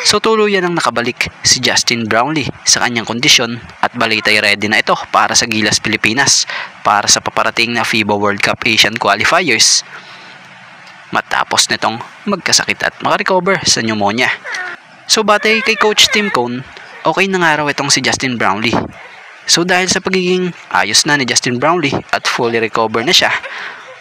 So tuluyan ang nakabalik si Justin Brownlee sa kanyang kondisyon at balitay ready na ito para sa Gilas Pilipinas para sa paparating na FIBA World Cup Asian Qualifiers matapos nitong magkasakit at makarecover sa pneumonia. So batay kay Coach Tim Cone, okay na nga raw itong si Justin Brownlee. So dahil sa pagiging ayos na ni Justin Brownlee at fully recover na siya,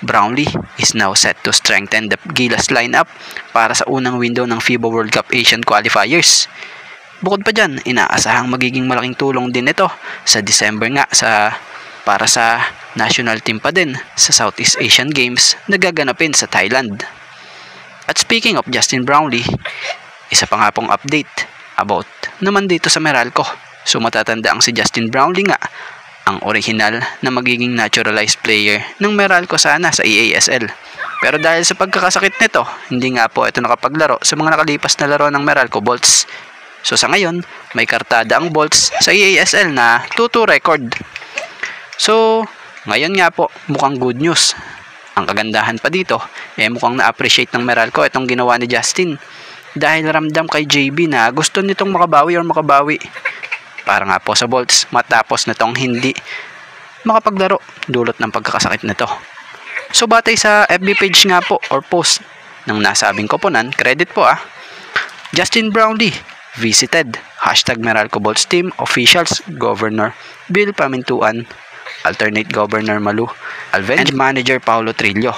Brownlee is now set to strengthen the Gilas lineup para sa unang window ng FIBA World Cup Asian Qualifiers. Bukod pa dyan, inaasahang magiging malaking tulong din ito sa December nga para sa national team pa din sa Southeast Asian Games na gaganapin sa Thailand. At speaking of Justin Brownlee, isa pa nga pong update about naman dito sa Meralco. So matatanda ang si Justin Brownlee nga ang original na magiging naturalized player ng Meralco sana sa EASL. Pero dahil sa pagkakasakit nito, hindi nga po ito nakapaglaro sa mga nakalipas na laro ng Meralco Bolts. So sa ngayon, may kartada ang Bolts sa EASL na 2-2 record. So ngayon nga po, mukhang good news. Ang kagandahan pa dito, mukhang na-appreciate ng Meralco itong ginawa ni Justin. Dahil ramdam kay JB na gusto nitong makabawi. Para nga po sa Bolts matapos nitong hindi makapaglaro dulot ng pagkakasakit nito. So batay sa FB page nga po or post ng nasabing koponan, credit po Justin Brownlee visited #Meralco Bolts team officials Governor Bill Pamintuan, alternate Governor Malu Alven, and manager Paulo Trillo,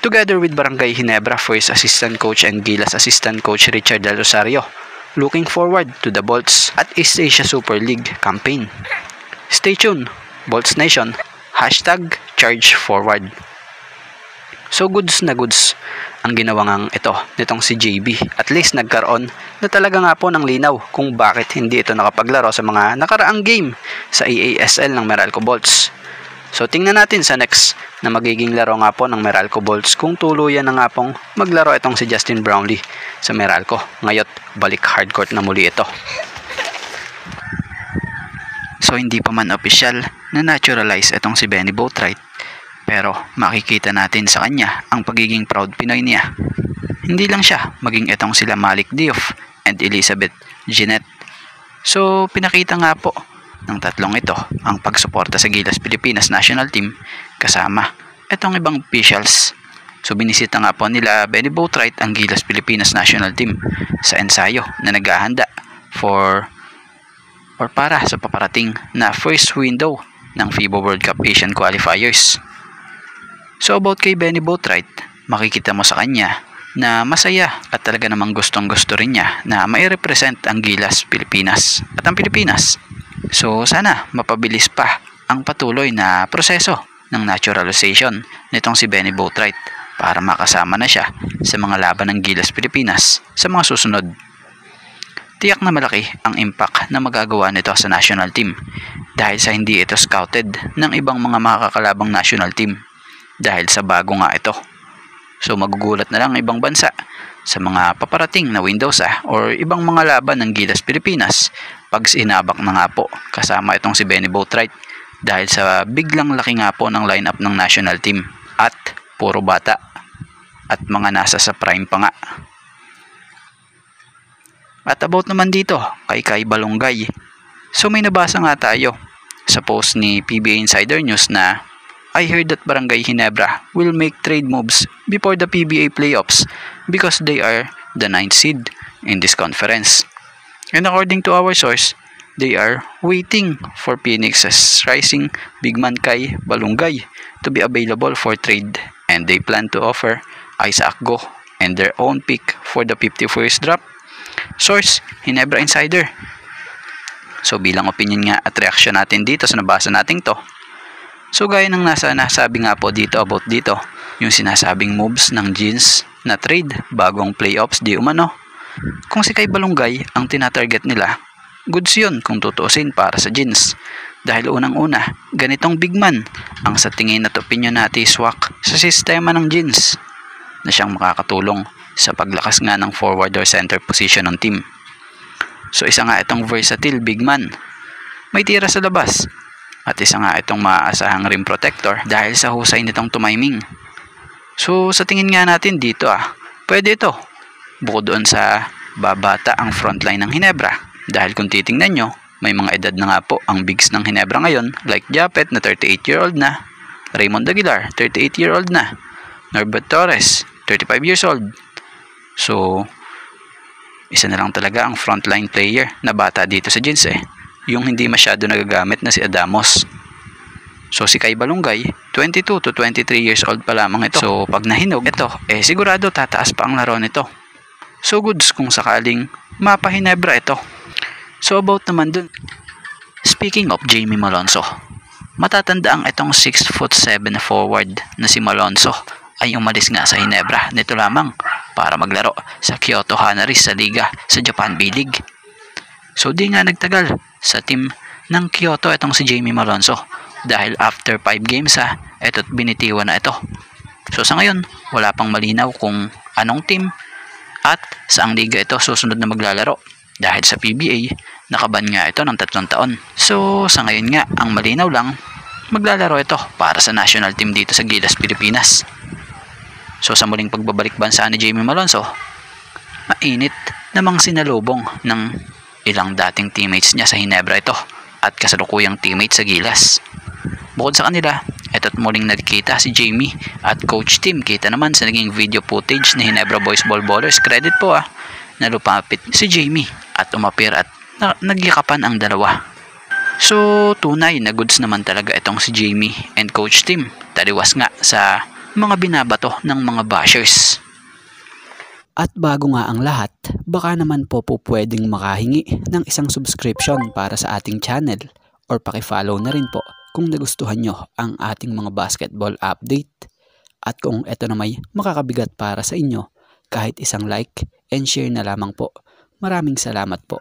together with Barangay Ginebra first assistant coach and Gilas assistant coach Richard Del Rosario. Looking forward to the Bolts at East Asia Super League campaign. Stay tuned, Bolts Nation, #ChargeForward. So goods na goods ang ginawa ngang ito nitong si JB. At least nagkaroon na talaga nga po ng linaw kung bakit hindi ito nakapaglaro sa mga nakaraang game sa EASL ng Meralco Bolts. So tingnan natin sa next na magiging laro nga po ng Meralco Bolts kung tuluyan na nga pong maglaro itong si Justin Brownlee sa Meralco. Ngayot balik hardcourt na muli ito. So hindi pa man official na naturalize itong si Benny Boatwright, pero makikita natin sa kanya ang pagiging proud Pinoy niya. Hindi lang siya, maging itong sila Malik Diouf and Elizabeth Jeanette. So pinakita nga po ng tatlong ito ang pagsuporta sa Gilas Pilipinas National Team kasama itong ibang officials. So binisita nga po nila Benny Boatwright ang Gilas Pilipinas National Team sa ensayo na naghahanda para sa paparating na first window ng FIBA World Cup Asian Qualifiers. So about kay Benny Boatwright, makikita mo sa kanya na masaya at talaga namang gustong-gusto rin niya na mai-represent ang Gilas Pilipinas at ang Pilipinas. So sana mapabilis pa ang patuloy na proseso ng naturalization nitong si Benny Boatwright para makasama na siya sa mga laban ng Gilas Pilipinas sa mga susunod. Tiyak na malaki ang impact na magagawa nito sa national team dahil sa hindi ito scouted ng ibang mga makakalabang national team dahil sa bago nga ito. So magugulat na lang ibang bansa sa mga paparating na windows or ibang mga laban ng Gilas Pilipinas pag sinabak na nga po kasama itong si Benny Boatwright dahil sa biglang laki nga po ng lineup ng national team at puro bata at mga nasa sa prime pa nga. At about naman dito kay Balongay, so may nabasa nga tayo sa post ni PBA Insider News na I heard that Barangay Ginebra will make trade moves before the PBA playoffs because they are the 9th seed in this conference. And according to our source, they are waiting for Phoenix's rising big man Kai Balongay to be available for trade, and they plan to offer Isaac Go and their own pick for the 51st draft. Source, Ginebra Insider. So bilang opinion nga at reaction natin dito sa nabasa natin to, so gaya ng nasabi nga po dito about dito, yung sinasabing moves ng Jeans na trade bagong playoffs di umano. Kung si Kai Balongay ang tinatarget nila, goods yun kung tutuusin para sa Jeans. Dahil unang-una, ganitong big man ang sa tingin at opinion natin swak sa sistema ng Jeans na siyang makakatulong sa paglakas nga ng forward or center position ng team. So isa nga itong versatile big man, may tira sa labas, at isa nga itong maaasahang rim protector dahil sa husay nitong tumiming. So sa tingin nga natin dito pwede ito. Bukod doon sa babata ang frontline ng Ginebra. Dahil kung titingnan nyo, may mga edad na nga po ang bigs ng Ginebra ngayon, like Japet na 38-year-old na, Raymond Aguilar, 38-year-old na, Norbert Torres, 35 years old. So, isa na lang talaga ang frontline player na bata dito sa Giants yung hindi masyado nagagamit na si Adamos. So si Kai Balungay, 22 to 23 years old pa lamang ito. So pag nahinog ito, sigurado tataas pa ang laro nito. So goods kung sakaling mapahinebra ito. So about naman dun, speaking of Jamie Malonzo, matatanda ang itong 6'7" forward na si Malonzo ay umalis nga sa Ginebra nito lamang para maglaro sa Kyoto Hanaris sa liga sa Japan B-League. So di nga nagtagal sa team ng Kyoto itong si Jamie Malonzo dahil after 5 games eto't binitiwan na ito. So sa ngayon wala pang malinaw kung anong team at saang liga ito susunod na maglalaro dahil sa PBA nakaban nga ito ng 3 taon. So sa ngayon nga ang malinaw lang maglalaro ito para sa national team dito sa Gilas, Pilipinas. So sa muling pagbabalik bansa ni Jamie Malonzo, mainit namang sinalubong ng ilang dating teammates niya sa Ginebra ito at kasalukuyang teammates sa Gilas. Bukod sa kanila, ito't muling nakikita si Jamie at Coach Tim. Kita naman sa naging video footage ni Ginebra Boys Ball Ballers. Credit po na lupapit si Jamie at umapir at nagyakapan ang dalawa. So tunay na goods naman talaga itong si Jamie and Coach Tim. Taliwas nga sa mga binabato ng mga bashers. At bago nga ang lahat, baka naman po pwedeng makahingi ng isang subscription para sa ating channel or paki-follow na rin po kung nagustuhan nyo ang ating mga basketball update. At kung ito na may makakabigat para sa inyo, kahit isang like and share na lamang po. Maraming salamat po.